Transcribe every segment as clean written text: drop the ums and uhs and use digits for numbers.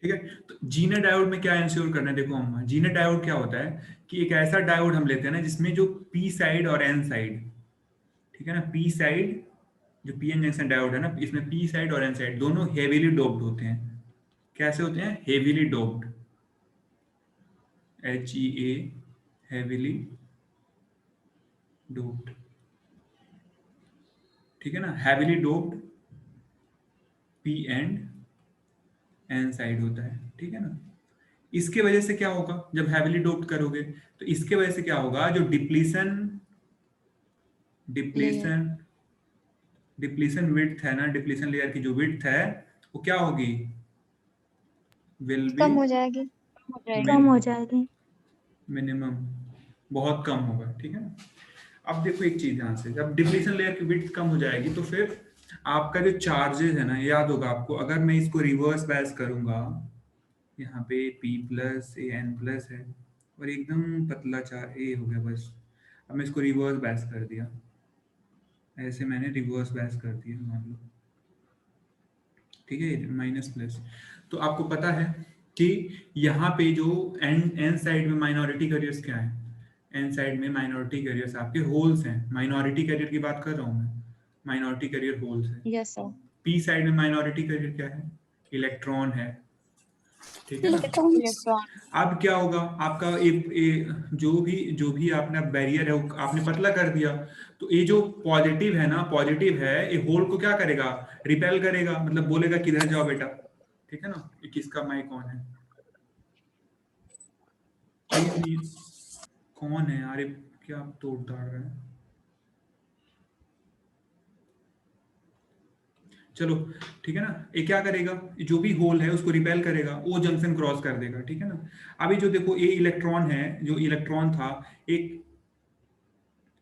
ठीक है। तो जीनर डायोड में क्या इंश्योर करना है, देखो हम जीनर डायोड क्या होता है कि एक ऐसा डायोड हम लेते हैं ना जिसमें जो पी साइड और एन साइड, ठीक है ना, पी साइड जो पी एन जंक्शन डायोड है ना, इसमें पी साइड और एन साइड दोनों हेवीली डोप्ड होते हैं। कैसे होते हैं? Heavily doped, HEA, heavily doped, ठीक है ना, heavily doped P and N side होता है, ठीक है ना। इसके वजह से क्या होगा जब हैवीली डोप्ड करोगे, तो इसके वजह से क्या होगा, जो depletion layer depletion depletion width है ना, डिप्लीशन लेयर की जो विड्थ है वो क्या होगी, विल बी कम हो जाएगी। कम हो जाएगी। मिनिमम, बहुत कम होगा, ठीक है ना। अब देखो एक चीज ध्यान से, जब डिप्लीशन लेयर की विड्थ कम हो जाएगी तो फिर आपका जो चार्जेस है ना, याद होगा आपको, अगर मैं इसको रिवर्स बैच करूंगा, यहाँ पे P plus A N plus है और एकदम पतला चार ए हो गया बस। अब मैं इसको रिवर्स बैच कर दिया, ऐसे मैंने रिवर्स बैच कर दिया मान लो, ठीक है, माइनस प्लस। तो आपको पता है कि यहाँ पे जो एन एन साइड में माइनॉरिटी कैरियर्स क्या है, एन साइड में माइनॉरिटी कैरियर्स आपके होल्स हैं, माइनॉरिटी कैरियर की बात कर रहा हूँ मैं, माइनॉरिटी कैरियर होल्स है। Yes sir. पी साइड में माइनॉरिटी कैरियर क्या है, इलेक्ट्रॉन है, ठीक है ना। इलेक्ट्रॉन। अब क्या होगा आपका जो भी आपने बैरियर है वो आपने पतला कर दिया, तो ये जो पॉजिटिव है ना, पॉजिटिव है, ये होल को क्या करेगा, रिपेल करेगा, मतलब बोलेगा किधर जाओ बेटा, ठीक है ना। ये किसका माइक ऑन है, कौन है यार, क्या आप तोड़ ताड़ रहे हैं। चलो ठीक है ना, ये क्या करेगा, जो भी होल है उसको रिपेल करेगा, वो जंक्शन क्रॉस कर देगा, ठीक है ना। अभी जो देखो ये इलेक्ट्रॉन है, जो इलेक्ट्रॉन था, एक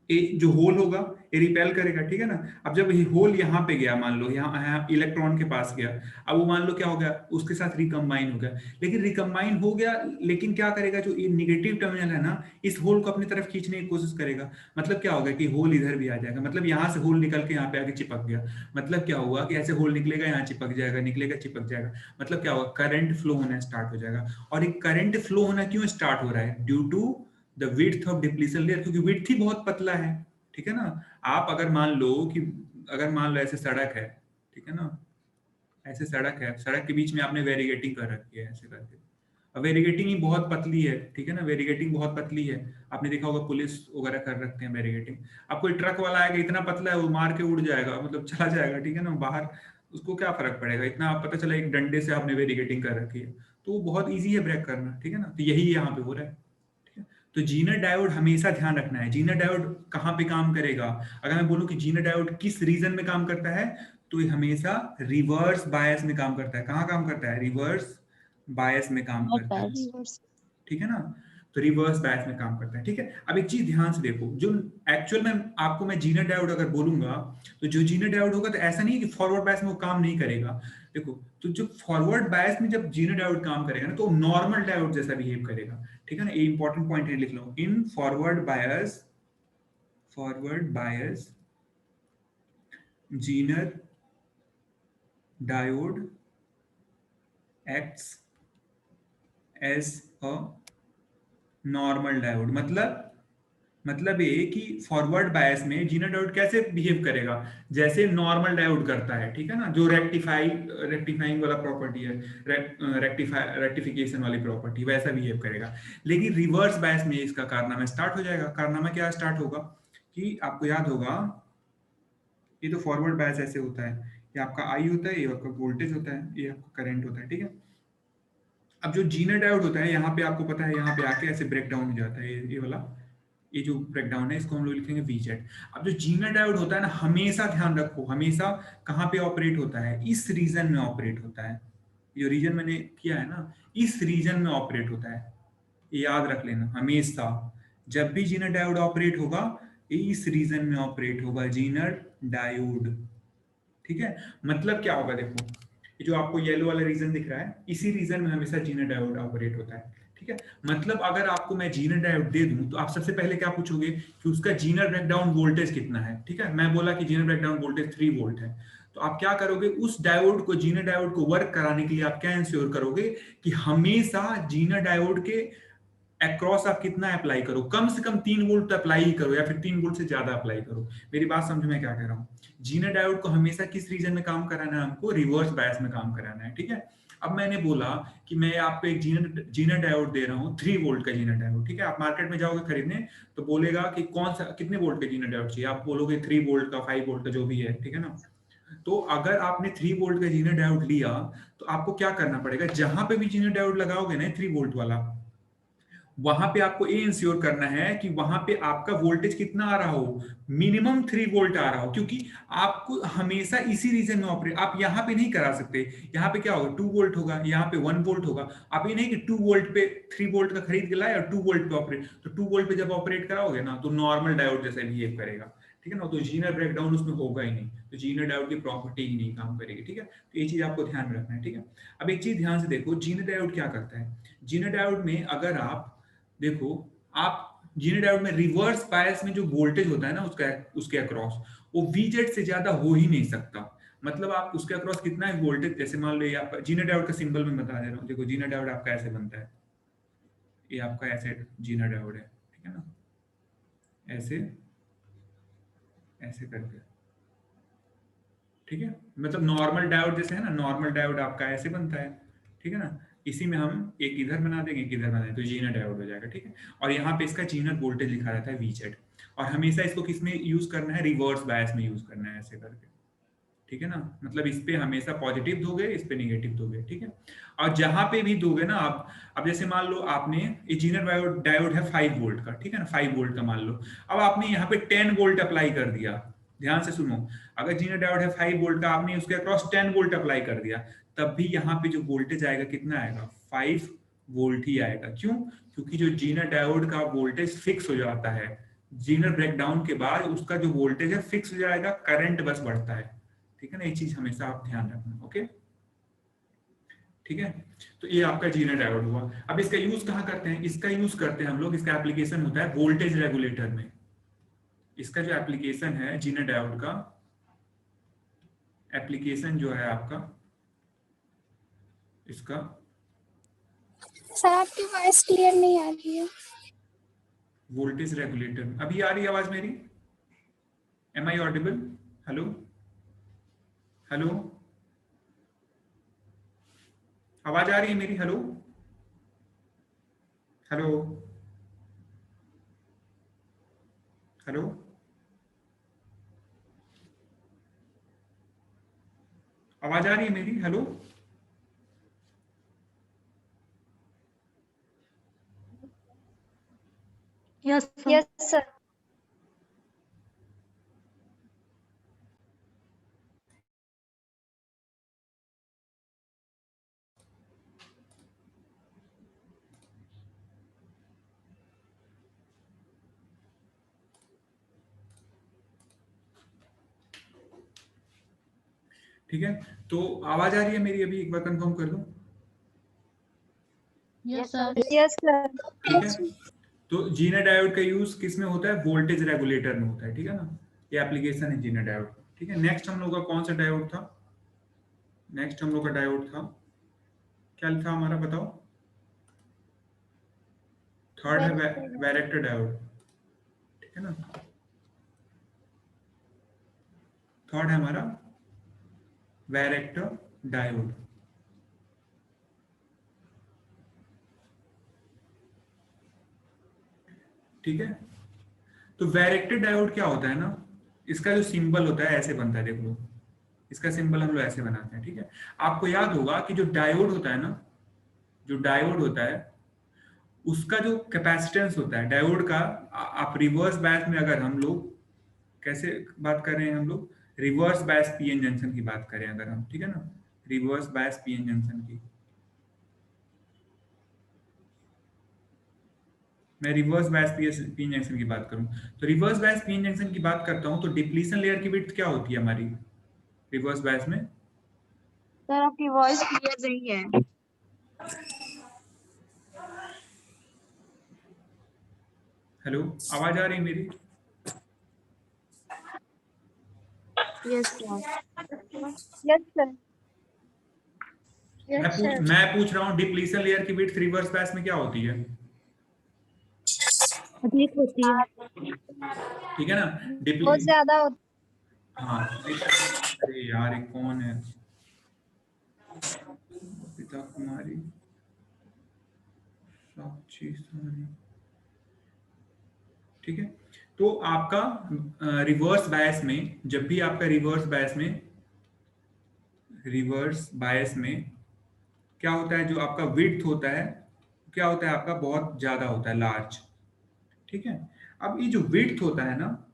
ये जो होल होगा ये रिपेल करेगा, ठीक है ना। अब जब ये होल यहाँ पे गया, मान लो यहाँ इलेक्ट्रॉन के पास गया, अब वो मान लो क्या हो गया, उसके साथ रिकम्बाइन हो गया, लेकिन रिकम्बाइन हो गया, लेकिन क्या करेगा, जो ये निगेटिव टर्मिनल है ना, इस होल को अपनी तरफ खींचने की कोशिश करेगा। मतलब क्या होगा कि होल इधर भी आ जाएगा, मतलब यहाँ से होल निकल के यहाँ पे आके चिपक गया, मतलब क्या हुआ कि ऐसे होल निकलेगा, यहाँ चिपक जाएगा, निकलेगा चिपक जाएगा, मतलब क्या होगा, करंट फ्लो होना स्टार्ट हो जाएगा। और एक करंट फ्लो होना क्यों स्टार्ट हो रहा है, due to the width of depletion layer, क्योंकि विड्थ ही बहुत पतला है, ठीक है ना। आप अगर मान लो कि, अगर मान लो ऐसे सड़क है, ठीक है ना, ऐसे सड़क है, सड़क के बीच में आपने वेरीगेटिंग कर रखी है ऐसे करके, अब वेरीगेटिंग ही बहुत पतली है, ठीक है ना, वेरीगेटिंग बहुत पतली है, आपने देखा होगा पुलिस वगैरह कर रखते हैं वेरीगेटिंग। अब कोई ट्रक वाला आएगा, इतना पतला है वो मार के उड़ जाएगा, मतलब चला जाएगा, ठीक है ना, बाहर, उसको क्या फर्क पड़ेगा, इतना आप पता चला एक डंडे से आपने वेरीगेटिंग कर रखी है, तो वो बहुत ईजी है ब्रेक करना, ठीक है ना। तो यही यहाँ पे हो रहा है, ठीक है। तो जीनर डायोड हमेशा ध्यान रखना है, जीनर डायोड कहाँ पे काम करेगा, अगर मैं बोलूँ कि जीनर डायोड किस रीजन में काम करता है, तो ये हमेशा रिवर्स बायस में काम करता है। कहाँ काम करता है, रिवर्स बायस में काम करता है, ठीक है ना। तो रिवर्स बायस में काम करता है, ठीक है। अब एक चीज ध्यान से देखो, जो एक्चुअल में आपको मैं जीनर डायोड अगर बोलूंगा, तो जो जीनर डायोड होगा, तो ऐसा नहीं है कि फॉरवर्ड बायस में वो काम नहीं करेगा। देखो, तो जो फॉरवर्ड बायस में जब जीनर डायोड काम करेगा ना, तो नॉर्मल डायोड जैसा बिहेव करेगा, ठीक है ना। ये इंपॉर्टेंट पॉइंट है, लिख लो, in forward bias Zener diode acts as a normal diode. मतलब ये कि फॉरवर्ड बायस में जीनर डायोड कैसे बिहेव करेगा, जैसे नॉर्मल डायोड करता है, ठीक है ना, जो रेक्टिफाइंग वाला प्रॉपर्टी है, रेक्टिफिकेशन वाली प्रॉपर्टी, वैसा बिहेव करेगा। लेकिन रिवर्स बायस में इसका कारनामा स्टार्ट हो जाएगा। कारनामा क्या स्टार्ट होगा कि आपको याद होगा, ये तो फॉरवर्ड बायस ऐसे होता है, ये आपका आई होता है, ये आपका वोल्टेज होता है, ये आपका करंट होता है, ठीक है। अब जो जीनर डायोड होता है, यहाँ पे आपको पता है, यहाँ पे आके ऐसे ब्रेक डाउन हो जाता है, ये वाला, ये जो ब्रेकडाउन है इसको हम लोग लिखेंगे वीजेड। अब जो जीनर डायोड होता है ना, हमेशा ध्यान रखो, हमेशा कहाँ पे ऑपरेट होता है, इस रीजन में ऑपरेट होता है। जो रीजन मैंने किया है ना, इस रीजन में ऑपरेट होता है, ये याद रख लेना हमेशा। जब भी जीनर डायोड ऑपरेट होगा, ये इस रीजन में ऑपरेट होगा, जीनर डायोड, ठीक है। मतलब क्या होगा, देखो, ये जो आपको येलो वाला रीजन दिख रहा है, इसी रीजन में हमेशा जीनर डायोड ऑपरेट होता है, ठीक है। मतलब अगर आपको मैं जीनर डायोड दे दूं, तो आप सबसे पहले क्या पूछोगे कि उसका जीनर ब्रेकडाउन वोल्टेज कितना है, ठीक है। मैं बोला कि जीनर ब्रेकडाउन वोल्टेज 3 वोल्ट है, तो आप क्या करोगे, उस डायोड को, जीनर डायोड को वर्क कराने के लिए आप क्या इंश्योर करोगे कि हमेशा जीनर डायोड के अक्रॉस आप कितना अप्लाई करो, कम से कम 3 वोल्ट तो अप्लाई ही करो, या फिर 3 वोल्ट से ज्यादा अप्लाई करो। मेरी बात समझ में क्या कह रहा हूँ। जीनर डायोड को हमेशा किस रीजन में काम कराना है, हमको रिवर्स बायस में काम कराना है, ठीक है। अब मैंने बोला कि मैं आपको एक जीनर डायोड दे रहा हूँ, 3 वोल्ट का जीनर डायोड, ठीक है। आप मार्केट में जाओगे खरीदने तो बोलेगा कि कौन सा, कितने वोल्ट का जीनर डायोड चाहिए, आप बोलोगे 3 वोल्ट का, 5 वोल्ट का, जो भी है, ठीक है ना। तो अगर आपने 3 वोल्ट का जीनर डायोड लिया तो आपको क्या करना पड़ेगा, जहां पे भी जीनर डायोड लगाओगे ना 3 वोल्ट वाला, वहां पे आपको ये इंश्योर करना है कि वहां पे आपका वोल्टेज कितना आ रहा हो, मिनिमम 3 वोल्ट आ रहा हो, क्योंकि आपको हमेशा इसी रीजन में ऑपरेट, आप यहाँ पे नहीं करा सकते। यहाँ पे क्या होगा, 2 वोल्ट होगा, यहाँ पे 1 वोल्ट होगा। आप ये नहीं कि 2 वोल्ट पे 3 वोल्ट का खरीद के लाए और 2 वोल्ट पे ऑपरेट, तो 2 वोल्ट पे जब ऑपरेट कराओगे ना तो नॉर्मल डायोड जैसा बिहेव करेगा, ठीक है ना। तो जीनर ब्रेकडाउन उसमें होगा ही नहीं, तो जीनर डायोड की प्रॉपर्टी ही नहीं काम करेगी, ठीक है। तो ये चीज आपको ध्यान में रखना है, ठीक है। अब एक चीज ध्यान से देखो, जीनर डायोड क्या करता है। जीनर डायोड में अगर आप देखो, आप जीनर डायोड में रिवर्स बायस में जो वोल्टेज होता है ना उसका, उसके अक्रॉस, वो वीजेड से ज्यादा हो ही नहीं सकता। मतलब आप उसके अक्रॉस कितना है वोल्टेज, जैसे मान लो ये आपका जीनर डायोड का सिंबल मैं बता दे रहा हूँ। देखो जीनर डायोड आपका ऐसे बनता है, ये आपका ऐसे जीनर डायोड है, ठीक है ना, ऐसे ऐसे करके, ठीक है। मतलब नॉर्मल डायोड जैसे है ना, नॉर्मल डायोड आपका ऐसे बनता है, ठीक है ना। इसी में हम एक इधर बना देंगे, एक इधर बना देंगे, तो जीनर डायोड हो जाएगा, ठीक है। और यहाँ पे इसका जीनर वोल्टेज लिखा रहता है वीजेड, और हमेशा इसको किस में यूज करना है, रिवर्स बायस में यूज करना है, ऐसे करके, ठीक है ना। मतलब इस पे हमेशा पॉजिटिव दोगे, इस पे निगेटिव दोगे, ठीक है। और जहां पे भी दोगे ना आप, अब जैसे मान लो आपने ये जीनर डायोड डायोड है 5 वोल्ट का, ठीक है ना, 5 वोल्ट का मान लो। अब आपने यहाँ पे 10 वोल्ट अप्लाई कर दिया, ध्यान से सुनो। अगर जीनर डायोड है 5 वोल्ट का, आपने उसके अक्रॉस 10 वोल्ट अप्लाई कर दिया, तब भी यहाँ पे जो वोल्टेज आएगा कितना आएगा, 5 वोल्ट ही आएगा। क्यों? क्योंकि जो जीनर डायोड का वोल्टेज फिक्स हो जाता है, जीनर ब्रेकडाउन के बाद उसका जो वोल्टेज है फिक्स हो जाएगा, करंट बस बढ़ता है, ठीक है ना। ये चीज हमेशा आप ध्यान रखना, ओके, ठीक है। तो ये आपका जीनर डायोड हुआ। अब इसका यूज कहाँ करते हैं, इसका यूज करते हैं हम लोग, इसका एप्लीकेशन होता है वोल्टेज रेगुलेटर में। इसका जो एप्लीकेशन है जीनर डायोड का, एप्लीकेशन जो है आपका इसका, सर आपकी वॉइस क्लियर नहीं आ रही है। वोल्टेज रेगुलेटर, अभी आ रही है आवाज मेरी, am I audible, hello hello, आवाज आ रही है मेरी, हेलो हेलो हेलो, आवाज आ रही है मेरी, hello. Yes sir. Yes sir. ठीक है, तो आवाज आ रही है मेरी, अभी एक बार कंफर्म कर दो। Yes sir. Yes sir. ठीक है, तो जीनर डायोड का यूज किस में होता है, वोल्टेज रेगुलेटर में होता है, ठीक है ना। ये एप्लीकेशन है जीनर डायोड, ठीक है। नेक्स्ट हम लोग का कौन सा डायोड था, नेक्स्ट हम लोग का डायोड था, क्या था हमारा, बताओ। थर्ड है वैरेक्टर डायोड, ठीक है ना। थर्ड है हमारा वैरेक्टर डायोड, ठीक है। तो वैरेक्टर डायोड क्या होता है ना, इसका जो सिंबल होता है ऐसे बनता है, देख लो, इसका सिंबल हम लोग ऐसे बनाते हैं, ठीक है। आपको याद होगा कि जो डायोड होता है ना, जो डायोड होता है उसका जो कैपेसिटेंस होता है डायोड का, आप रिवर्स बायस में अगर हम लोग कैसे बात कर रहे हैं, हम लोग रिवर्स बायस पीएन जंक्शन की बात करें अगर हम, ठीक है ना, रिवर्स बायस पीएन जंक्शन की, मैं रिवर्स बायस पीएन जंक्शन की बात करूं, तो रिवर्स बायस पीएन जंक्शन की बात करता हूं तो डिप्लीशन लेयर की विड्थ क्या होती है हमारी रिवर्स बायस में। सर आपकी वॉइस क्लियर नहीं है। हेलो, आवाज आ रही है मेरी, yes sir. Yes sir. Yes sir. मैं पूछ रहा हूँ डिप्लीशन लेयर की विड्थ रिवर्स बायस में क्या होती है? अधिक होती है। ठीक है ना? बहुत ज्यादा होता हाँ, अरे यार ये कौन है? पिता कुमारी साक्षी सानी। ठीक है, तो आपका रिवर्स बायस में, जब भी आपका रिवर्स बायस में क्या होता है, जो आपका विड्थ होता है क्या होता है आपका, बहुत ज्यादा होता है, लार्ज। ठीक है, अब ये जो विड्थ होता है ना,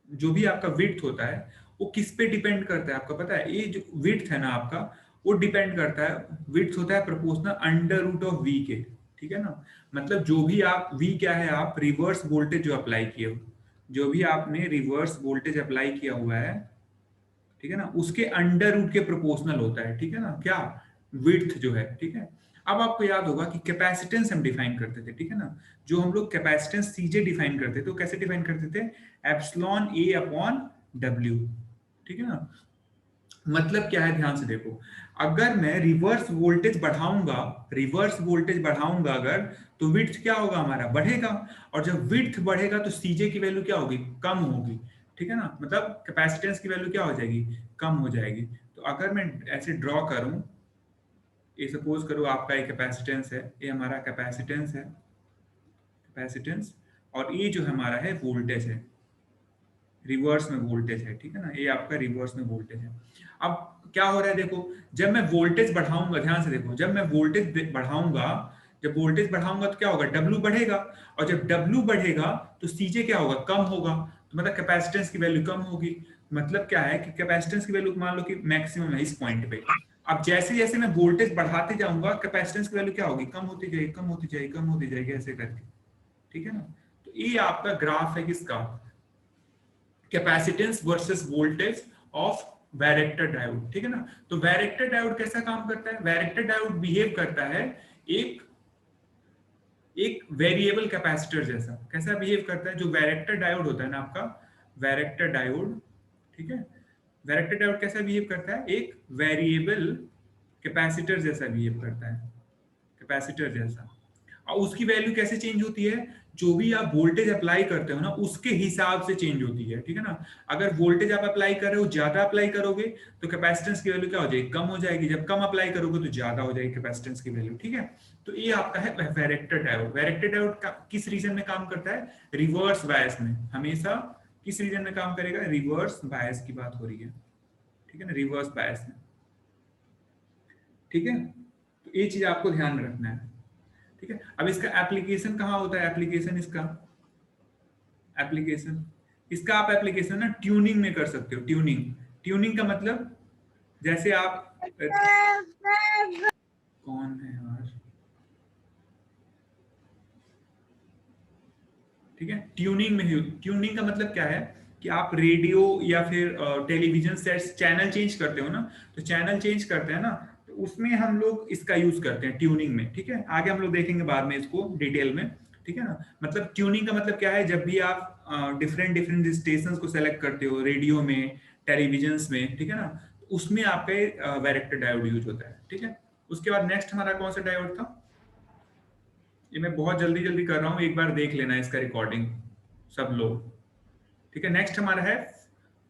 जो भी आपका विड्थ होता है वो किस पे डिपेंड करता है आपका पता है? ये जो विड्थ है ना आपका, वो डिपेंड करता है, विड्थ होता है proportional under root of V K. ठीक है ना, मतलब जो भी आप वी क्या है, आप रिवर्स वोल्टेज जो अप्लाई किए हो, जो भी आपने रिवर्स वोल्टेज अप्लाई किया हुआ है, ठीक है ना, उसके अंडर रूट के प्रोपोर्शनल होता है। ठीक है ना, क्या विड्थ जो है। ठीक है, अब आपको याद होगा कि कैपेसिटेंस हम डिफाइन करते थे। ठीक है ना, जो हम लोग कैपेसिटेंस सीजे डिफाइन करते थे, तो कैसे डिफाइन करते थे? एप्सिलॉन ए अपॉन डब्ल्यू। ठीक है ना, मतलब क्या है, ध्यान से देखो, अगर मैं रिवर्स वोल्टेज बढ़ाऊंगा अगर, तो विड्थ क्या होगा हमारा, बढ़ेगा। और जब विड्थ बढ़ेगा तो सीजे की वैल्यू क्या होगी, कम होगी। ठीक है ना, मतलब कैपेसिटेंस की वैल्यू क्या हो जाएगी, कम हो जाएगी। तो अगर मैं ऐसे ड्रॉ करूं, ये सपोज करो आपका एक कैपेसिटेंस है, ये हमारा कैपेसिटेंस है, कैपेसिटेंस, और ये जो हमारा है वोल्टेज है, रिवर्स में वोल्टेज है। ठीक है ना, ये आपका रिवर्स में वोल्टेज है। अब क्या हो रहा है देखो, जब मैं वोल्टेज बढ़ाऊंगा, ध्यान से देखो, जब मैं वोल्टेज बढ़ाऊंगा, तो क्या होगा, डब्ल्यू बढ़ेगा। और जब डब्ल्यू बढ़ेगा तो सीजे क्या होगा, कम होगा। तो मतलब कैपेसिटेंस की वैल्यू कम होगी। मतलब क्या है कि कैपेसिटेंस की वैल्यू मान लो कि मैक्सिमम है इस पॉइंट पे। अब जैसे जैसे मैं वोल्टेज बढ़ाते जाऊंगा, कैपेसिटेंस की वैल्यू क्या होगी, कम होती जाएगी, कम होती जाएगी, कम होती जाएगी, ऐसे करके। ठीक है ना, तो ये आपका ग्राफ है किसका, capacitance versus voltage of varactor diode. ठीक है ना, तो वैरेक्टर डायोड कैसा काम करता है, वैरेक्टर डायोड बिहेव करता है एक एक वेरिएबल कैपेसिटर जैसा। कैसा बिहेव करता है, जो वैरेक्टर डायोड होता है ना आपका, वैरेक्टर डायोड, ठीक है, वैरेक्टर डायोड कैसा बिहेव करता है, एक वेरिएबल कैपेसिटर जैसा बिहेव करता है, कैपेसिटर जैसा। और उसकी वैल्यू कैसे चेंज होती है, जो भी आप वोल्टेज अप्लाई करते हो ना, उसके हिसाब से चेंज होती है। ठीक है ना, अगर वोल्टेज आप अप्लाई कर रहे हो, ज्यादा अप्लाई करोगे तो कैपेसिटेंस की वैल्यू क्या हो जाएगी, कम हो जाएगी। जब कम अप्लाई करोगे तो ज्यादा हो जाएगी कैपेसिटेंस की वैल्यू। ठीक है, तो ये आपका है वैरेक्टर डायोड। वैरेक्टर डायोड किस रीजन में काम करता है, रिवर्स बायस में। हमेशा किस रीजन में काम करेगा, रिवर्स बायस की बात हो रही है। ठीक है ना, रिवर्स बायस में। ठीक है, तो ये चीज आपको ध्यान में रखना है। ठीक है, अब इसका एप्लीकेशन कहाँ होता है, एप्लीकेशन इसका आप एप्लीकेशन ना ट्यूनिंग में कर सकते हो। ट्यूनिंग का मतलब, जैसे आप कौन है यार, ठीक है, ट्यूनिंग का मतलब क्या है कि आप रेडियो या फिर टेलीविजन सेट्स चैनल चेंज करते हो ना, तो चैनल चेंज करते हैं ना, तो उसमें हम लोग इसका यूज करते हैं ट्यूनिंग में। ठीक है, आगे हम लोग देखेंगे बाद में इसको डिटेल में। ठीक है ना, मतलब ट्यूनिंग का मतलब क्या है, जब भी आप डिफरेंट डिफरेंट स्टेशन को सेलेक्ट करते हो, रेडियो में, टेलीविजन में, ठीक है ना, तो उसमें आपके वैरेक्टर डायोड यूज होता है। ठीक है, उसके बाद नेक्स्ट हमारा कौन सा डायोड था, ये मैं बहुत जल्दी जल्दी कर रहा हूँ, एक बार देख लेना इसका रिकॉर्डिंग सब लोग। ठीक है, नेक्स्ट हमारा है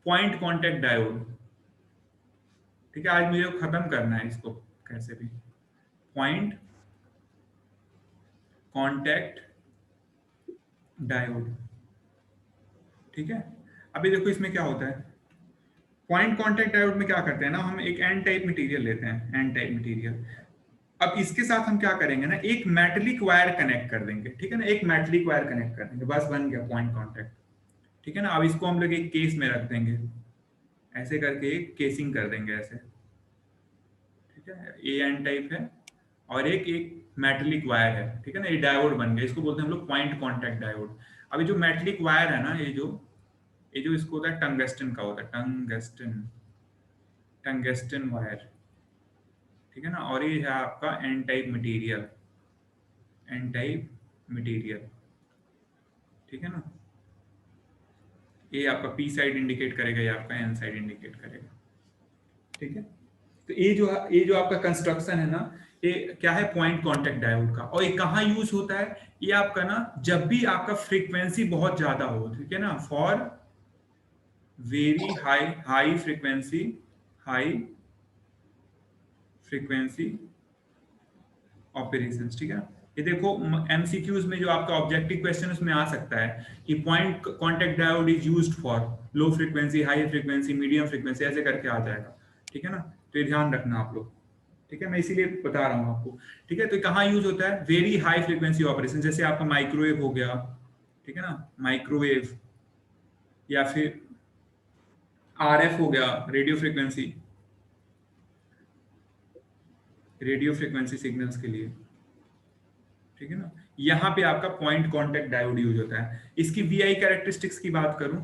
पॉइंट कांटेक्ट डायोड। ठीक है, आज मुझे खत्म करना है इसको कैसे भी। Point contact diode. ठीक है, अभी देखो इसमें क्या होता है, पॉइंट कांटेक्ट डायोड में क्या करते हैं ना, हम एक एन टाइप मटेरियल लेते हैं, एन टाइप मटेरियल। अब इसके साथ हम क्या करेंगे ना, एक मेटलिक वायर कनेक्ट कर देंगे। ठीक है ना, एक मेटलिक वायर कनेक्ट कर देंगे, बस बन गया पॉइंट कांटेक्ट। ठीक है ना, अब इसको हम लोग एक केस में रख देंगे, ऐसे करके एक केसिंग कर देंगे ऐसे। ठीक है, ए एन टाइप है और एक एक मेटलिक वायर है। ठीक है ना, ये डायोड बन गया, इसको बोलते हैं हम लोग पॉइंट कांटेक्ट डायोड। अभी जो मेटलिक वायर है ना, ये जो इसको होता है टंगस्टन का होता है, टंगस्टन वायर। ठीक है ना, और ये है आपका N type material, N type material. ठीक है ना, ए आपका पी साइड इंडिकेट करेगा, या आपका एन साइड इंडिकेट करेगा, ठीक है। तो ये जो आपका कंस्ट्रक्शन है ना, ये क्या है, पॉइंट कांटेक्ट डायोड का। और ये कहाँ यूज होता है, ये आपका ना जब भी आपका फ्रीक्वेंसी बहुत ज्यादा हो, ठीक है ना, for very high frequency operations, ठीक है। ये देखो एमसीक्यूज में जो आपका ऑब्जेक्टिव क्वेश्चन उसमें आ सकता है कि point contact diode is used for low frequency, high frequency, medium frequency, ऐसे करके आ जाएगा, ठीक है ना। तो ये ध्यान रखना आप लोग, ठीक है, मैं इसीलिए बता रहा हूँ आपको, ठीक है। तो कहाँ यूज होता है, वेरी हाई फ्रीक्वेंसी ऑपरेशन, जैसे आपका माइक्रोवेव हो गया, ठीक है ना, माइक्रोवेव, या फिर आरएफ हो गया, रेडियो फ्रीक्वेंसी सिग्नल्स के लिए, ठीक है ना। यहाँ पे आपका पॉइंट कांटेक्ट डायोड यूज होता है। इसकी वीआई कैरेक्टरिस्टिक्स की बात करूं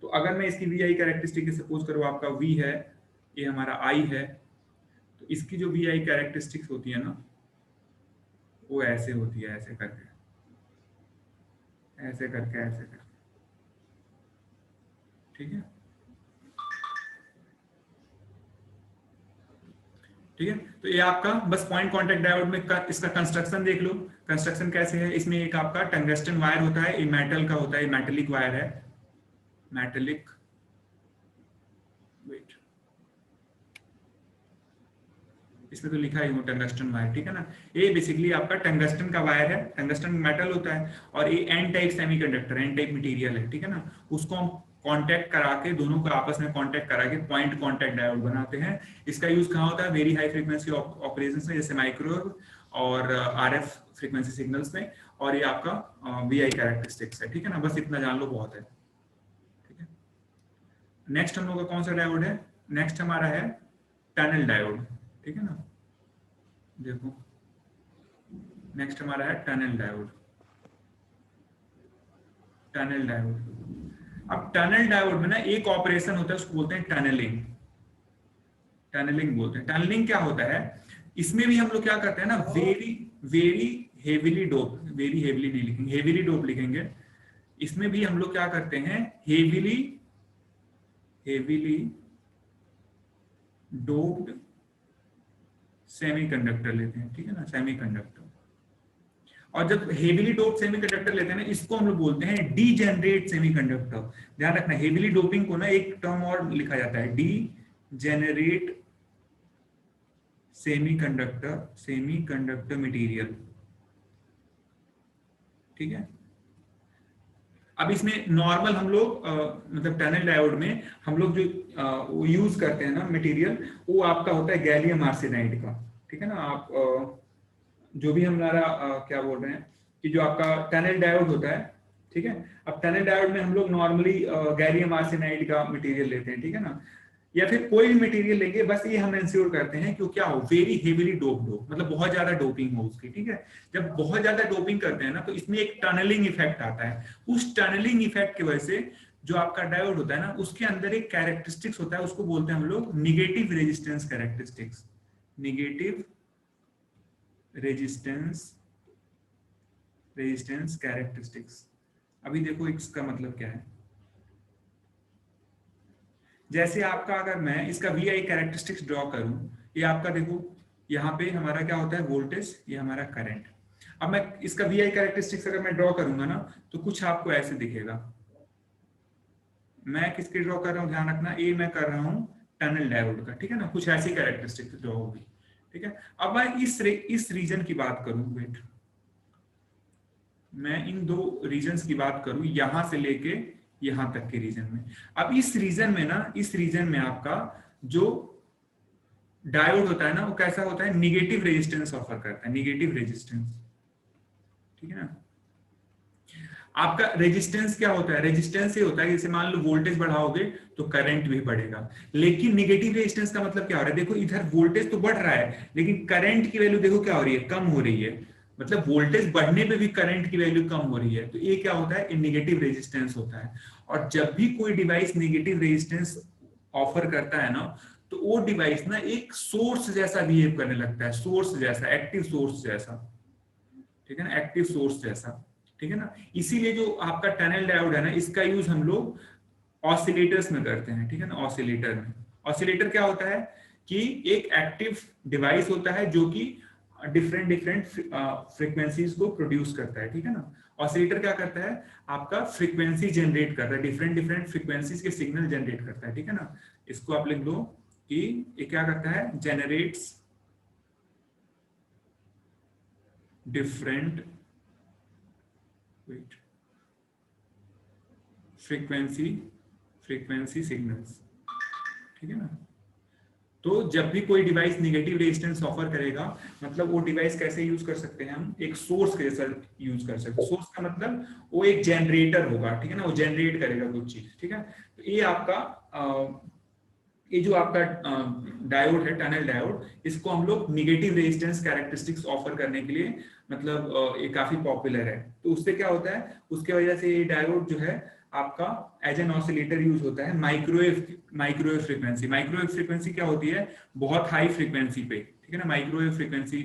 तो अगर मैं इसकी वीआई कैरेक्टरिस्टिक सपोज करूं, आपका वी है, ये हमारा आई है, तो इसकी जो वीआई कैरेक्टरिस्टिक्स होती है ना, वो ऐसे होती है, ऐसे करके, ऐसे करके, ऐसे करके, ठीक है, ठीक है। तो ये आपका बस पॉइंट कांटेक्ट डायोड में इसका कंस्ट्रक्शन देख लो, कंस्ट्रक्शन कैसे है। इसमें एक आपका टंगस्टन वायर होता है, ये मेटल का होता है, मेटेलिक वायर है, मेटेलिक, वेट, इसमें तो लिखा ही हो टंगस्टन वायर, ठीक है ना। ये बेसिकली आपका टंगस्टन का वायर है, टंगस्टन मेटल होता है, और ये N type semiconductor, N type material है, ठीक है ना। उसको हम कांटेक्ट करा के, दोनों को आपस में कांटेक्ट करा के पॉइंट कांटेक्ट डायोड बनाते हैं। इसका यूज कहाँ होता है, वेरी हाई फ्रीक्वेंसी ऑपरेशंस में, जैसे माइक्रोवेव और आरएफ फ्रीक्वेंसी सिग्नल्स में। और ये आपका वीआई कैरेक्टरिस्टिक्स है, ठीक है ना। बस इतना जान लो, बहुत है, ठीक है। नेक्स्ट हम लोग का कौन सा डायोड है, नेक्स्ट हमारा है टनल डायोड, ठीक है ना। देखो नेक्स्ट हमारा है टनल डायोड, टनल डायोड। अब टनल डायोड में ना एक ऑपरेशन होता है, उसको बोलते हैं टनलिंग, टनलिंग बोलते हैं। टनलिंग क्या होता है, इसमें भी हम लोग क्या करते हैं ना, very heavily dope, very heavily नहीं लिखेंगे, हेवीली डोप लिखेंगे। इसमें भी हम लोग क्या करते हैं, हेवीली डोप्ड सेमीकंडक्टर लेते हैं, ठीक है ना, सेमीकंडक्टर। और जब हेवीली डोप्ड सेमीकंडक्टर लेते हैं ना, इसको हम लोग बोलते हैं डीजेनरेट सेमीकंडक्टर। ध्यान रखना, हेवीली डोपिंग को ना एक टर्म और लिखा जाता है, डीजेनरेट सेमीकंडक्टर मटेरियल, ठीक है। अब इसमें नॉर्मल हम लोग मतलब टनल डायोड में हम लोग जो यूज करते हैं ना मटेरियल, वो आपका होता है गैलियम आर्सेनाइड का, ठीक है ना। आप जो भी हमारा क्या बोल रहे हैं कि जो आपका टनल डायोड होता है, ठीक है। अब टनल डायोड में हम लोग नॉर्मली गैलियम आर्सेनाइड का मटेरियल लेते हैं, ठीक है ना, या फिर कोई भी मटेरियल लेंगे, बस ये हम इंश्योर करते हैं कि क्या हो, वेरी हेवीली डोप्ड हो, मतलब बहुत ज्यादा डोपिंग हो उसकी, ठीक है। जब बहुत ज्यादा डोपिंग करते हैं ना, तो इसमें एक टनलिंग इफेक्ट आता है। उस टनलिंग इफेक्ट की वजह से जो आपका डायोड होता है ना, उसके अंदर एक कैरेक्टरिस्टिक्स होता है, उसको बोलते हैं हम लोग negative resistance characteristics, negative resistance characteristics. अभी देखो इसका मतलब क्या है, जैसे आपका अगर मैं इसका वी आई कैरेक्टरिस्टिक्स ड्रॉ करूं, ये आपका देखो यहाँ पे हमारा क्या होता है, वोल्टेज, ये हमारा करंट। अब मैं इसका वी आई कैरेक्टरिस्टिक्स अगर मैं ड्रॉ करूंगा ना, तो कुछ आपको ऐसे दिखेगा। मैं किसके ड्रॉ कर रहा हूँ, ध्यान रखना, ये मैं कर रहा हूँ टनल डायोड का, ठीक है ना। कुछ ऐसी कैरेक्टरिस्टिक्स ड्रॉ होगी, ठीक है। अब मैं इस रीजन की बात करूं, वेट, मैं इन दो रीजन्स की बात करूं, यहां से लेके यहां तक के रीजन में। अब इस रीजन में ना, इस रीजन में आपका जो डायोड होता है ना, वो कैसा होता है, निगेटिव रेजिस्टेंस ऑफर करता है, निगेटिव रेजिस्टेंस, ठीक है ना। आपका रेजिस्टेंस क्या होता है, रेजिस्टेंस ये होता है कि जैसे मान लो वोल्टेज बढ़ाओगे तो करंट भी बढ़ेगा। लेकिन निगेटिव रेजिस्टेंस का मतलब क्या हो रहा है, देखो इधर वोल्टेज तो बढ़ रहा है, लेकिन करंट की वैल्यू देखो क्या हो रही है, कम हो रही है। मतलब वोल्टेज बढ़ने पे भी करंट की वैल्यू कम हो रही है, तो ये क्या होता है, ये नेगेटिव रेजिस्टेंस होता है। और जब भी कोई डिवाइस नेगेटिव रेजिस्टेंस ऑफर करता है ना, तो वो डिवाइस ना एक सोर्स जैसा बिहेव करने लगता है, सोर्स जैसा, एक्टिव सोर्स जैसा, ठीक है ना, एक्टिव सोर्स जैसा। ठीक है ना। इसीलिए जो आपका टनल डायोड है ना, इसका यूज हम लोग ऑसिलेटर्स में करते हैं, ठीक है ना। ऑसिलेटर में, ऑसिलेटर क्या होता है कि एक एक्टिव डिवाइस होता है जो कि डिफरेंट डिफरेंट फ्रीक्वेंसीज को प्रोड्यूस करता है, ठीक है ना। ऑसिलेटर क्या करता है, आपका फ्रीक्वेंसी जनरेट करता है, डिफरेंट डिफरेंट फ्रीक्वेंसीज के सिग्नल जनरेट करता है, ठीक है ना। इसको आप लिख लो कि ये क्या करता है, जनरेट्स डिफरेंट फ्रीक्वेंसी सिग्नल्स, ठीक है ना। तो जब भी कोई डिवाइस नेगेटिव रेजिस्टेंस ऑफर करेगा, मतलब वो डिवाइस कैसे यूज कर सकते हैं हम, एक सोर्स के जैसा यूज कर सकते हैं। सोर्स का मतलब वो एक जनरेटर होगा, ठीक है ना, वो जनरेट करेगा कुछ चीज, ठीक है। तो ये आपका ये जो आपका डायोड है, टनल डायोड, इसको हम लोग नेगेटिव रेजिस्टेंस कैरेक्टरिस्टिक्स ऑफर करने के लिए, मतलब ये काफी पॉपुलर है। तो उससे क्या होता है, उसके वजह से ये डायोड जो है आपका एज एन ऑसिलेटर यूज होता है माइक्रोवेव फ्रीक्वेंसी। माइक्रोवेव फ्रीक्वेंसी क्या होती है, बहुत हाई फ्रीक्वेंसी पे, ठीक है ना। माइक्रोवेव फ्रीक्वेंसी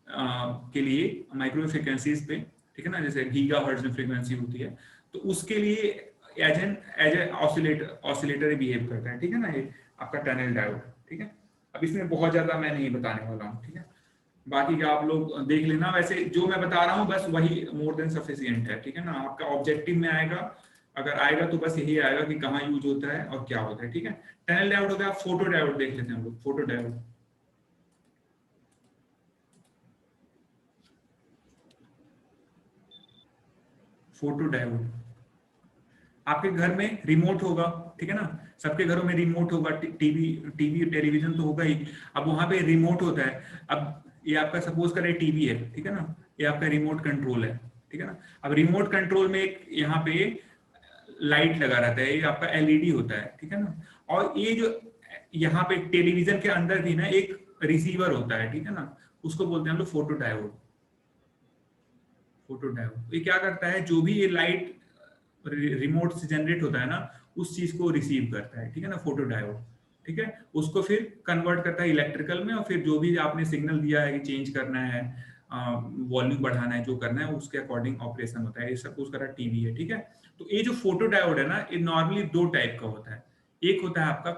के लिए, माइक्रोवेव फ्रीक्वेंसीज पे, ठीक है ना, जैसे गीगाहर्ट्ज में फ्रीक्वेंसी होती है, तो उसके लिए एज ए ऑसिलेटर बिहेव करता है, ठीक है ना, ये आपका टनल डायोड, ठीक है। अब इसमें बहुत ज्यादा मैं नहीं बताने वाला हूँ, ठीक है। बाकी का आप लोग देख लेना। वैसे जो मैं बता रहा हूँ बस वही मोर देन सफिशिएंट है, ठीक है ना। आपका ऑब्जेक्टिव में आएगा, अगर आएगा तो बस यही आएगा कि कहाँ यूज होता है और क्या होता है, ठीक है। टनल डायोड हो गया। फोटो डायोड देख लेते हैं हम लोग। फोटो डायोड, फोटो डायोड आपके घर में रिमोट होगा, ठीक है ना। सबके घरों में रिमोट होगा, टीवी टेलीविजन तो होगा ही। अब वहां पे रिमोट होता है। अब ये आपका सपोज करें टीवी है, ठीक है ना, ये आपका रिमोट कंट्रोल है, ठीक है ना। अब रिमोट कंट्रोल में एक यहाँ पे लाइट लगा रहता है, ये आपका एलईडी होता है, ठीक है ना। और ये जो यहाँ पे टेलीविजन के अंदर भी ना एक रिसीवर होता है, ठीक है ना, उसको बोलते हैं हम लोग फोटो डायोड। फोटो डायोड ये क्या करता है, जो भी ये लाइट रिमोट से जनरेट होता है ना, उस चीज को रिसीव करता है, ठीक है ना, फोटो डायोड, ठीक है। उसको फिर कन्वर्ट करता है इलेक्ट्रिकल में, और फिर जो भी आपने सिग्नल दिया है कि चेंज करना है, वॉल्यूम बढ़ाना है, जो करना है उसके अकॉर्डिंग ऑपरेशन होता है। ये सपोज करा टीवी है, ठीक है। तो ये जो फोटो डायोड है ना, ये नॉर्मली दो टाइप का होता है। एक होता है आपका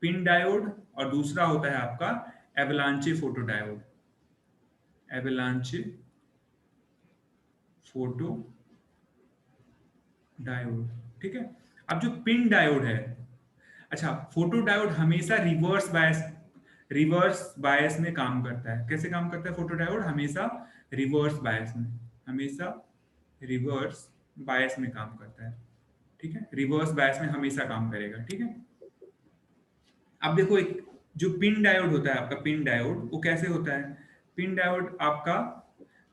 पिन डायोड, और दूसरा होता है आपका एवलांचे फोटो डायोड। एवलांचे फोटो डायोड, ठीक है। अब जो पिन डायोड है, अच्छा, फोटो डायोड हमेशा रिवर्स बायस में काम करता है। कैसे काम करता है फोटो डायोड, हमेशा रिवर्स बायस में, हमेशा रिवर्स बायस में काम करता है, ठीक है। रिवर्स बायस में हमेशा काम करेगा, ठीक है। अब देखो, एक जो पिन डायोड होता है आपका, पिन डायोड वो कैसे होता है, पिन डायोड आपका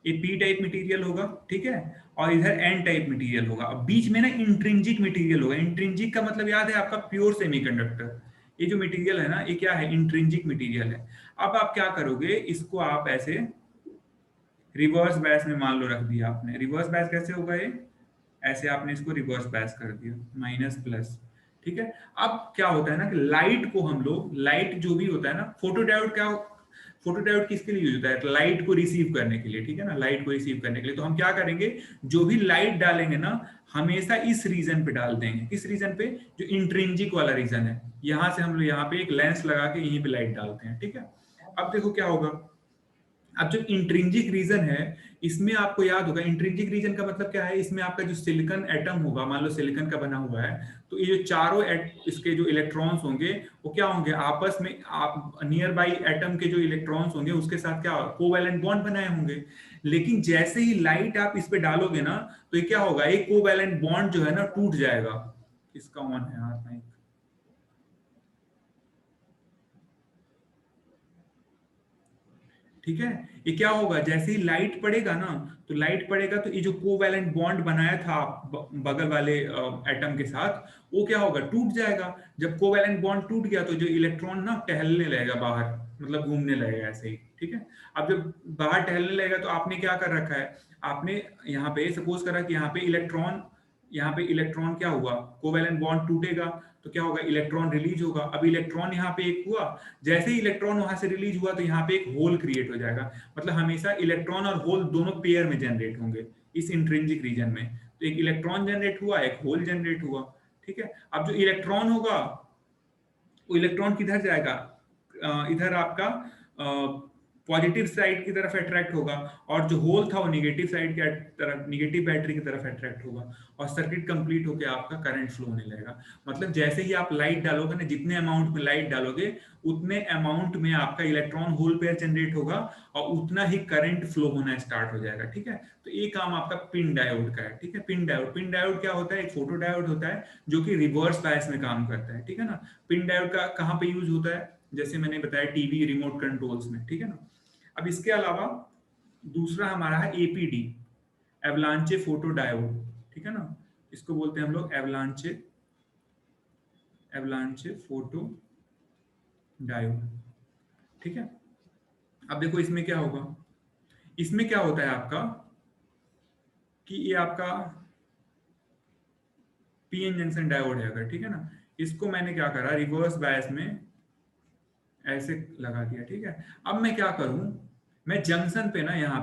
ये पी टाइप मटेरियल होगा, ठीक है, और इधर एन टाइप मटेरियल होगा। अब बीच में ना इंट्रिंजिक मटेरियल होगा। इंट्रिंजिक का मतलब याद है आपका, प्योर सेमीकंडक्टर। ये जो मटेरियल है ना, ये क्या है, इंट्रिंजिक मटेरियल है। अब आप क्या करोगे, इसको आप ऐसे रिवर्स बायस में मान लो रख दिया आपने। रिवर्स बायस कैसे होगा, ये ऐसे आपने इसको रिवर्स बायस कर दिया, माइनस प्लस, ठीक है। अब क्या होता है ना कि लाइट को हम लोग, लाइट जो भी होता है ना, फोटो डायोड किसके लिए यूज होता है, लाइट को रिसीव करने के लिए, ठीक है ना, लाइट को रिसीव करने के लिए। तो हम क्या करेंगे, जो भी लाइट डालेंगे ना, हमेशा इस रीजन पे डाल देंगे। किस रीजन पे, जो इंट्रिंजिक वाला रीजन है, यहां से हम लोग यहाँ पे एक लेंस लगा के यहीं पे लाइट डालते हैं, ठीक है। अब देखो क्या होगा, अब जो इंट्रिंजिक रीजन है, इसमें आपको याद होगा, इंट्रिंजिक रीजन का मतलब क्या है, इसमें आपका जो सिलिकॉन एटम होगा, मान लो सिलिकॉन का बना हुआ है, तो ये जो चारों इसके जो इलेक्ट्रॉन्स होंगे, वो क्या होंगे, आपस में आप नियर बाई एटम के जो इलेक्ट्रॉन्स होंगे उसके साथ क्या कोवैलेंट बॉन्ड बनाए होंगे। लेकिन जैसे ही लाइट आप इस पे डालोगे ना, तो ये क्या होगा, एक कोवैलेंट बॉन्ड जो है ना टूट जाएगा। इसका ऑन है यार माइक, ठीक है। ये क्या होगा, जैसे ही लाइट पड़ेगा ना, तो लाइट पड़ेगा तो ये जो कोवैलेंट बॉन्ड बनाया था बगल वाले एटम के साथ, वो क्या होगा, टूट जाएगा। जब कोवैलेंट बॉन्ड टूट गया तो जो इलेक्ट्रॉन ना टहलने लगेगा बाहर, मतलब घूमने लगेगा ऐसे ही, ठीक है। अब जब बाहर टहलने लगेगा तो आपने क्या कर रखा है, आपने यहाँ पे सपोज करा कि यहाँ पे इलेक्ट्रॉन यहाँ पे इलेक्ट्रॉन क्या हुआ, कोवैलेंट बॉन्ड टूटेगा तो क्या होगा, इलेक्ट्रॉन रिलीज होगा। अब इलेक्ट्रॉन यहाँ पे एक हुआ, जैसे ही इलेक्ट्रॉन वहां से रिलीज हुआ तो यहाँ पे एक होल क्रिएट हो जाएगा। मतलब हमेशा इलेक्ट्रॉन और होल दोनों पेयर में जनरेट होंगे इस इंट्रिंसिक रीजन में। तो एक इलेक्ट्रॉन जनरेट हुआ, एक होल जनरेट हुआ, ठीक है। अब जो इलेक्ट्रॉन होगा वो इलेक्ट्रॉन किधर जाएगा, इधर आपका पॉजिटिव साइड की तरफ अट्रैक्ट होगा, और जो होल था वो निगेटिव साइड की तरफ, निगेटिव बैटरी की तरफ अट्रैक्ट होगा, और सर्किट कंप्लीट होकर आपका करंट फ्लो होने लगेगा। मतलब जैसे ही आप लाइट डालोगे ना, जितने अमाउंट में लाइट डालोगे उतने अमाउंट में आपका इलेक्ट्रॉन होल पेयर जनरेट होगा और उतना ही करंट फ्लो होना स्टार्ट हो जाएगा, ठीक है। तो ये काम आपका पिन डायोड का है, ठीक है। पिन डायोड क्या होता है, एक फोटो डायोड होता है जो कि रिवर्स बायस में काम करता है, ठीक है ना। पिन डायोड का कहाँ पे यूज होता है, जैसे मैंने बताया टीवी रिमोट कंट्रोल्स में, ठीक है ना। अब इसके अलावा दूसरा हमारा है एपीडी, एवलांचे फोटो डायोड, ठीक है ना। इसको बोलते हैं हम लोग एवलांचे फोटो डायोड, ठीक है। अब देखो इसमें क्या होगा, इसमें क्या होता है आपका कि ये आपका पीएन जंक्शन डायोड है अगर, ठीक है ना। इसको मैंने क्या करा, रिवर्स बायस में ऐसे लगा दिया, ठीक है। अब मैं क्या करूं, मैं जंक्शन पे ना, यहाँ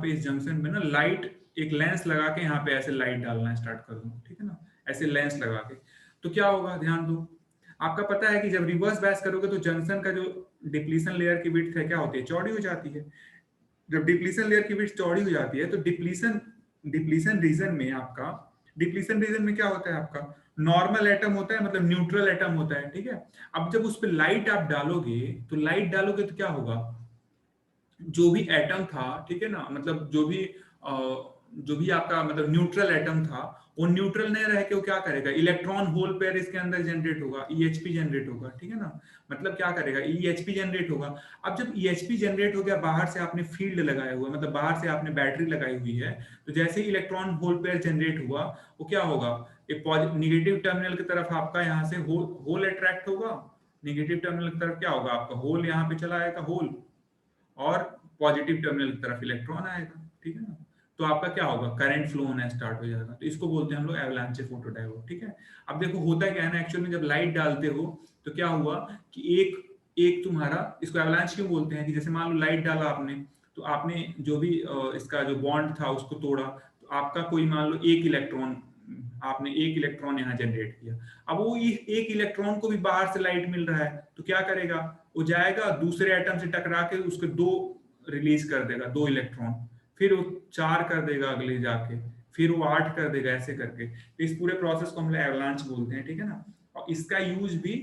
पे इस जंक्शन पे ना लाइट, एक लेंस लगा के यहाँ पे ऐसे लाइट डालना स्टार्ट कर दूं, ठीक है ना, ऐसे लेंस लगा के। तो क्या होगा, ध्यान दो, आपका पता है कि जब रिवर्स बायस करोगे तो जंक्शन का जो डिप्लीशन लेयर की विड्थ है क्या होती है, चौड़ी हो जाती है। जब डिप्लीशन लेयर की विड्थ चौड़ी हो जाती है तो डिप्लीशन रीजन में आपका, डिप्लीशन रीजन में क्या होता है आपका, नॉर्मल एटम होता है, मतलब न्यूट्रल एटम होता है, ठीक है। अब जब उस पर लाइट आप डालोगे तो क्या होगा, जो भी एटम था, ठीक है ना, मतलब जो भी आपका मतलब न्यूट्रल एटम था, वो न्यूट्रल नहीं रह के वो क्या करेगा, इलेक्ट्रॉन होल पेयर इसके अंदर जनरेट होगा, ईएचपी जनरेट होगा, ठीक है ना। मतलब क्या करेगा, ईएचपी जनरेट होगा। अब जब ईएचपी जनरेट हो गया, बाहर से आपने फील्ड लगाया हुआ, मतलब बाहर से आपने बैटरी लगाई हुई है, तो जैसे ही इलेक्ट्रॉन होल पेयर जनरेट हुआ, वो क्या होगा, एक निगेटिव टर्मिनल की तरफ आपका यहाँ से होल अट्रैक्ट होगा, निगेटिव टर्मिनल की तरफ क्या होगा, आपका होल यहाँ पे चला आएगा होल, और पॉजिटिव टर्मिनल की तरफ इलेक्ट्रॉन आएगा, ठीक है ना। तो आपका क्या होगा, करंट फ्लो होना स्टार्ट हो जाएगा। तो इसको बोलते हैं हम लोग एवलांचे फोटो डायोड, ठीक है। अब देखो होता क्या है ना, एक्चुअल में जब लाइट डालते हो तो क्या हुआ कि एक एक तुम्हारा, इसको एवलांच क्यों बोलते हैं, कि जैसे मान लो लाइट डाला आपने, तो आपने जो भी इसका जो बॉन्ड था उसको तोड़ा, तो आपका कोई मान लो एक इलेक्ट्रॉन, आपने एक इलेक्ट्रॉन यहाँ जनरेट किया। अब वो एक इलेक्ट्रॉन को भी बाहर से लाइट मिल रहा है, तो क्या करेगा, वो जाएगा दूसरे एटम से टकरा के उसके दो रिलीज कर देगा, दो इलेक्ट्रॉन, फिर वो 4 कर देगा अगले जाके, फिर वो 8 कर देगा, ऐसे करके। तो इस पूरे प्रोसेस को हम लोग एवलांच बोलते हैं, ठीक है ना। और इसका यूज भी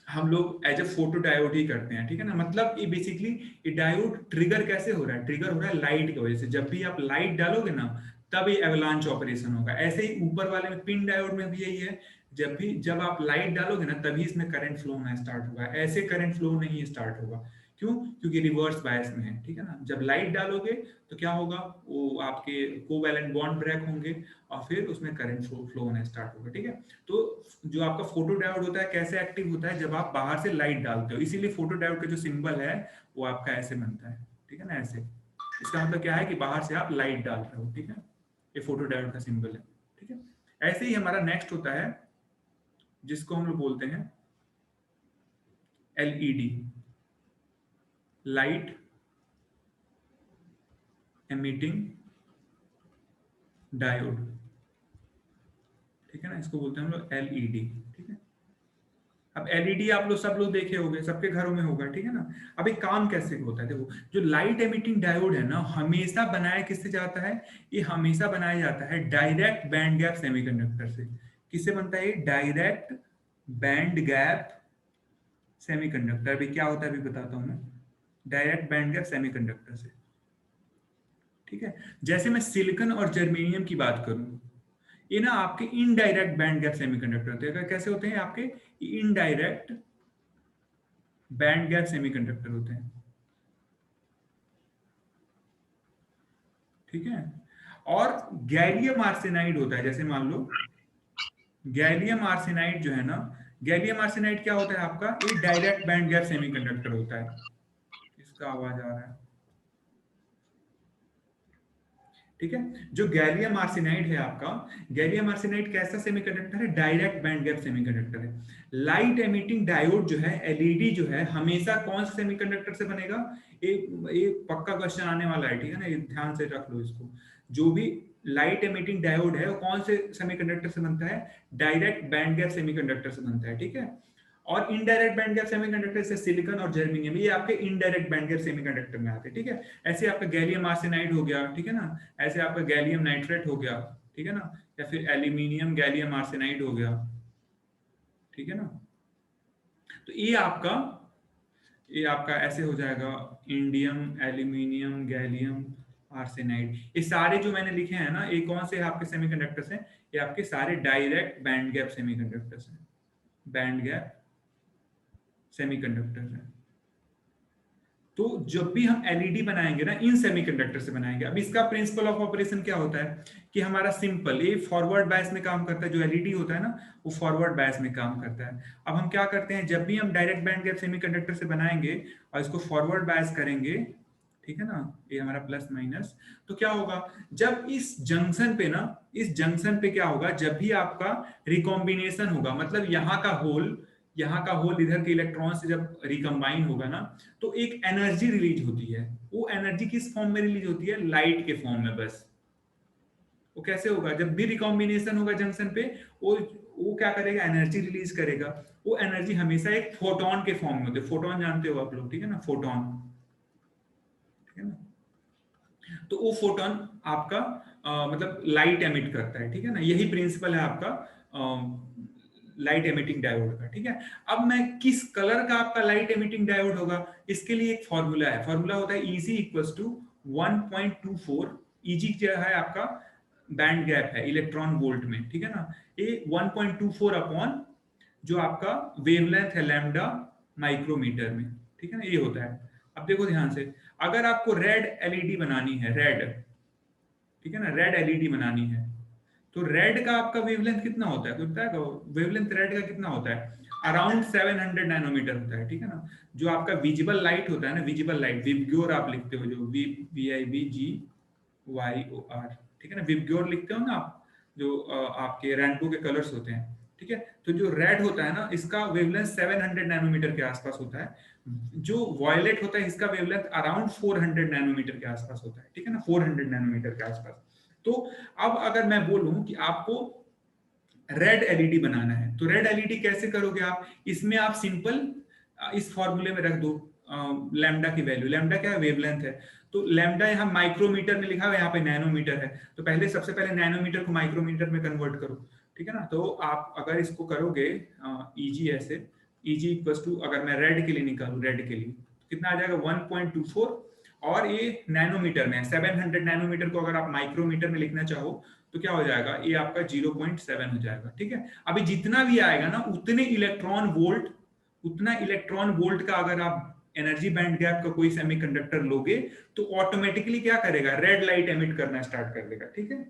हम लोग एज ए फोटो डायोड ही करते हैं, ठीक है ना। मतलब ये बेसिकली ये डायोड ट्रिगर कैसे हो रहा है, ट्रिगर हो रहा है लाइट की वजह से। जब भी आप लाइट डालोगे ना, तब ये एवलांच ऑपरेशन होगा। ऐसे ही ऊपर वाले में पिन डायोड में भी यही है, जब आप लाइट डालोगे ना, तभी इसमें करंट फ्लो होना स्टार्ट होगा, ऐसे करंट फ्लो नहीं स्टार्ट होगा। क्यों, क्योंकि रिवर्स बायस में है, ठीक है ना। जब लाइट डालोगे तो क्या होगा, वो आपके कोवैलेंट बॉन्ड ब्रेक होंगे और फिर उसमें करंट फ्लो होना स्टार्ट होगा, ठीक है। तो जो आपका फोटो डायोड होता है कैसे एक्टिव होता है, जब आप बाहर से लाइट डालते हो, इसीलिए फोटो डायोड का जो सिंबल है वो आपका ऐसे बनता है, ठीक है ना, ऐसे। इसका मतलब क्या है कि बाहर से आप लाइट डाल रहे हो, ठीक है, ये फोटो डायोड का सिंबल है, ठीक है। ऐसे ही हमारा नेक्स्ट होता है जिसको हम लोग बोलते हैं एलईडी, लाइट एमिटिंग डायोड, ठीक है ना, इसको बोलते हैं हम लोग एलईडी, ठीक है। अब एलईडी आप लोग सब लोग देखे होंगे, सबके घरों में होगा, ठीक है ना। अब एक काम कैसे होता है, देखो जो लाइट एमिटिंग डायोड है ना, हमेशा बनाया किससे जाता है, ये हमेशा बनाया जाता है डायरेक्ट बैंड गैप सेमीकंडक्टर से। किससे बनता है, डायरेक्ट बैंड गैप सेमीकंडक्टर। अभी क्या होता है अभी बताता हूं मैं, डायरेक्ट बैंड गैप सेमीकंडक्टर से, ठीक है। जैसे मैं सिलिकॉन और जर्मेनियम की बात करूं, ये ना आपके इनडायरेक्ट बैंड गैप सेमीकंडक्टर होते हैं। कैसे होते हैं आपके, इनडायरेक्ट बैंड गैप सेमीकंडक्टर होते हैं, ठीक है। और गैलियम आर्सेनाइड होता है, जैसे मान लो गैलियम आर्सेनाइड जो है ना, गैलियम आर्सेनाइड क्या होता है आपका, ये डायरेक्ट बैंड गैप सेमीकंडक्टर होता है। इसका आवाज आ रहा है, ठीक है। जो गैलियम आर्सेनाइड है आपका, गैलियम आर्सेनाइड कैसा सेमीकंडक्टर है? डायरेक्ट बैंड गैप सेमीकंडक्टर है। लाइट एमिटिंग डायोड जो है, एलईडी जो है, हमेशा कौन से सेमीकंडक्टर से बनेगा? एक पक्का क्वेश्चन आने वाला है, ठीक है ना, ये ध्यान से रख लो इसको। जो भी लाइट एमिटिंग डायोड है वो कौन से सेमीकंडक्टर से बनता है? डायरेक्ट बैंड गैप सेमीकंडक्टर से बनता है, ठीक है। और इनडायरेक्ट बैंड गैप सेमीकंडक्टर से सिलिकॉन और जर्मेनियम, ये आपके इनडायरेक्ट बैंड गैप सेमीकंडक्टर में आते हैं, ठीक है। ऐसे आपका गैलियम आर्सेनाइड हो गया, ठीक है ना, ऐसे आपका गैलियम नाइट्रेट हो गया, ठीक है ना, या फिर एल्यूमिनियम गैलियम आर्सेनाइड हो गया, ठीक है ना। तो ये आपका ऐसे हो जाएगा, इंडियम, एल्यूमिनियम, गैलियम आर्सेनाइड। ये सारे जो मैंने लिखे हैं ना, ये कौन से आपके सेमीकंडक्टर्स हैं? ये आपके सारे डायरेक्ट बैंड गैप सेमीकंडक्टर्स हैं, बैंड गैप सेमीकंडक्टर है। तो जब भी हम एलईडी बनाएंगे ना, इन सेमीकंडक्टर से बनाएंगे। अब इसका प्रिंसिपल ऑफ ऑपरेशन क्या होता है कि हमारा सिंपल, ये फॉरवर्ड बायस में काम करता है। जो एलईडी होता है ना, वो फॉरवर्ड बायस में काम करता है। अब हम क्या करते हैं, जब भी हम डायरेक्ट बैंड गैप सेमीकंडक्टर से बनाएंगे और इसको फॉरवर्ड बायस करेंगे, ठीक है ना, ये हमारा प्लस माइनस, तो क्या होगा, जब इस जंक्शन पे ना, इस जंक्शन पे क्या होगा, जब भी आपका रिकॉम्बिनेशन होगा, मतलब यहाँ का होल इधर के इलेक्ट्रॉन से जब रिकम्बाइन होगा ना, तो एक एनर्जी रिलीज होती है। वो एनर्जी किस फॉर्म में रिलीज होती है? लाइट के फॉर्म में बस। वो कैसे होगा? जब भी रिकॉम्बिनेशन होगा जंक्शन पे, वो क्या करेगा? एनर्जी रिलीज करेगा। वो एनर्जी हमेशा एक फोटोन के फॉर्म में होती है। फोटोन जानते हो आप लोग, ठीक है ना, फोटोन, ठीक है ना। तो वो फोटोन आपका मतलब लाइट एमिट करता है, ठीक है ना। यही प्रिंसिपल है आपका लाइट एमिटिंग डायोड का, ठीक है। अब मैं किस कलर का आपका लाइट एमिटिंग डायोड होगा, इसके लिए एक फॉर्मूला है। फॉर्मूला होता है Eg इक्वल्स टू 1.24। Eg जो है आपका बैंड गैप है इलेक्ट्रॉन वोल्ट में, ठीक है ना। ये 1.24 अपॉन जो आपका वेवलेंथ है लैम्डा माइक्रोमीटर में, ठीक है ना, ये होता है। अब देखो ध्यान से, अगर आपको रेड एलईडी बनानी है, रेड, ठीक है ना, रेड एलईडी बनानी है, तो रेड का आपका वेवलेंथ कितना होता है? पता है? वेवलेंथ रेड का कितना होता है? अराउंड 700 नैनोमीटर होता है, ठीक है ना। जो आपका विजिबल लाइट होता है ना, विजिबल लाइट, विबग्योर आप लिखते हो, जो VIBGYOR, ठीक है ना, विबग्योर लिखते हो ना आप, जो आपके रेनबो के कलर्स होते हैं, ठीक है। तो जो रेड होता है ना, इसका वेवलेंथ 700 नैनोमीटर के आसपास होता है। जो वॉयलेट होता है, इसका वेवलेंथ अराउंड 400 नैनोमीटर के आसपास होता है, ठीक है ना, 400 नैनोमीटर के आसपास। तो अब अगर मैं बोलूं कि आपको रेड एलईडी बनाना है, तो रेड एलईडी कैसे करोगे आप? इसमें आप सिंपल इस फॉर्मूले में रख दो लैम्डा की वैल्यू। लैम्डा क्या है? वेवलेंथ है। तो लैम्डा यहाँ माइक्रोमीटर में लिखा हुआ है, यहाँ पे नैनोमीटर है। तो सबसे पहले नैनोमीटर को माइक्रोमीटर में कन्वर्ट करो, ठीक है ना। तो आप अगर इसको करोगे Eg ऐसे, Eg इक्वल्स टू, अगर मैं रेड के लिए निकालू, रेड के लिए कितना आ जाएगा? 1.24, और ये नैनोमीटर में है। 700 नैनोमीटर को अगर आप माइक्रोमीटर में लिखना चाहो तो क्या हो जाएगा? ये आपका 0.7 हो जाएगा, ठीक है। अभी जितना भी आएगा ना, उतने इलेक्ट्रॉन वोल्ट का अगर आप एनर्जी बैंड गैप का कोई सेमीकंडक्टर लोगे, तो ऑटोमेटिकली क्या करेगा? रेड लाइट एमिट करना स्टार्ट कर देगा, ठीक है।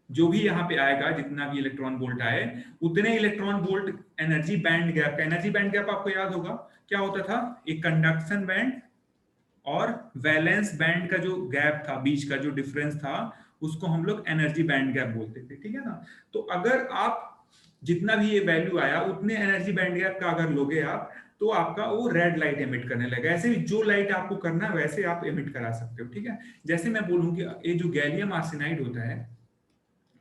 जो भी यहाँ पे आएगा, जितना भी इलेक्ट्रॉन वोल्ट आए, उतने electron volt energy band gap का, एनर्जी बैंड गैप आपको याद होगा क्या होता था? एक कंडक्शन बैंड और वैलेंस बैंड का जो गैप था, बीच का जो डिफरेंस था, उसको हम लोग एनर्जी बैंड गैप बोलते थे, ठीक है ना। तो अगर आप जितना भी ये वैल्यू आया, उतने एनर्जी बैंड गैप का अगर लोगे आप, तो आपका वो रेड लाइट एमिट करने लगेगा। ऐसे भी जो लाइट आपको करना है वैसे आप एमिट करा सकते हो, ठीक है। जैसे मैं बोलूं कि ये जो गैलियम आर्सेनाइड होता है,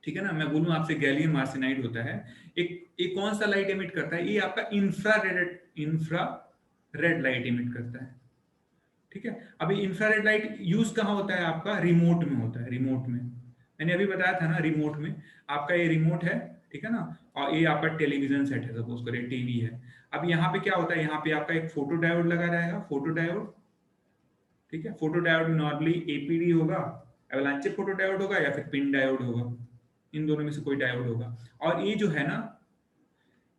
ठीक है ना, मैं बोलूं आपसे गैलियम आर्सेनाइड होता है, एक कौन सा लाइट एमिट करता है? ये आपका इंफ्रारेड लाइट एमिट करता है, ठीक है। अभी इंफ्रारेड लाइट यूज कहाँ होता है? आपका रिमोट में होता है। रिमोट में मैंने अभी बताया था ना, रिमोट में आपका ये रिमोट है, ठीक है ना, और ये आपका टेलीविजन सेट है, सपोज करें टीवी है। अब यहाँ पे क्या होता है? यहाँ पे आपका एक फोटो डायोड लगा रहेगा, फोटो डायोड, ठीक है। फोटो डायोड नॉर्मली एपीडी होगा, एवलांचे फोटो डायोड होगा, या फिर पिन डायोड होगा, इन दोनों में से कोई डायोड होगा। और ये जो है ना,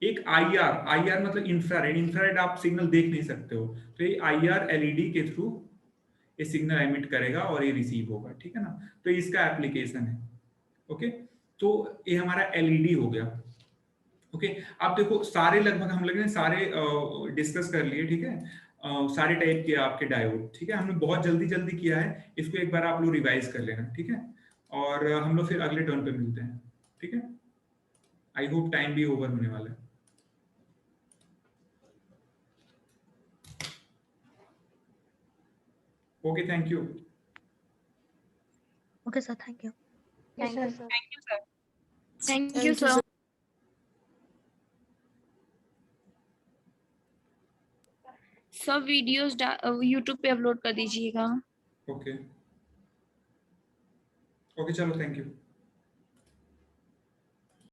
एक आईआर मतलब इंफ्रारेड आप सिग्नल देख नहीं सकते हो, तो ये आईआर एलईडी के थ्रू ये सिग्नल एमिट करेगा और ये रिसीव होगा, ठीक है ना। तो इसका एप्लीकेशन है, ओके। तो ये हमारा एलईडी हो गया, ओके। अब देखो, सारे लगभग हम लोग ने सारे डिस्कस कर लिए, ठीक है। सारे टाइप के आपके डायोड, ठीक है। हमने बहुत जल्दी किया है, इसको एक बार आप लोग रिवाइज कर लेना, ठीक है। और हम लोग फिर अगले टर्न पे मिलते हैं, ठीक है। आई होप टाइम भी ओवर होने वाला है। Okay, thank you. Okay sir, thank you. Yes, sir. Thank you sir. Thank you, sir. सब वीडियोस यूट्यूब पे अपलोड कर दीजिएगा। ओके ओके, चलो, थैंक यू।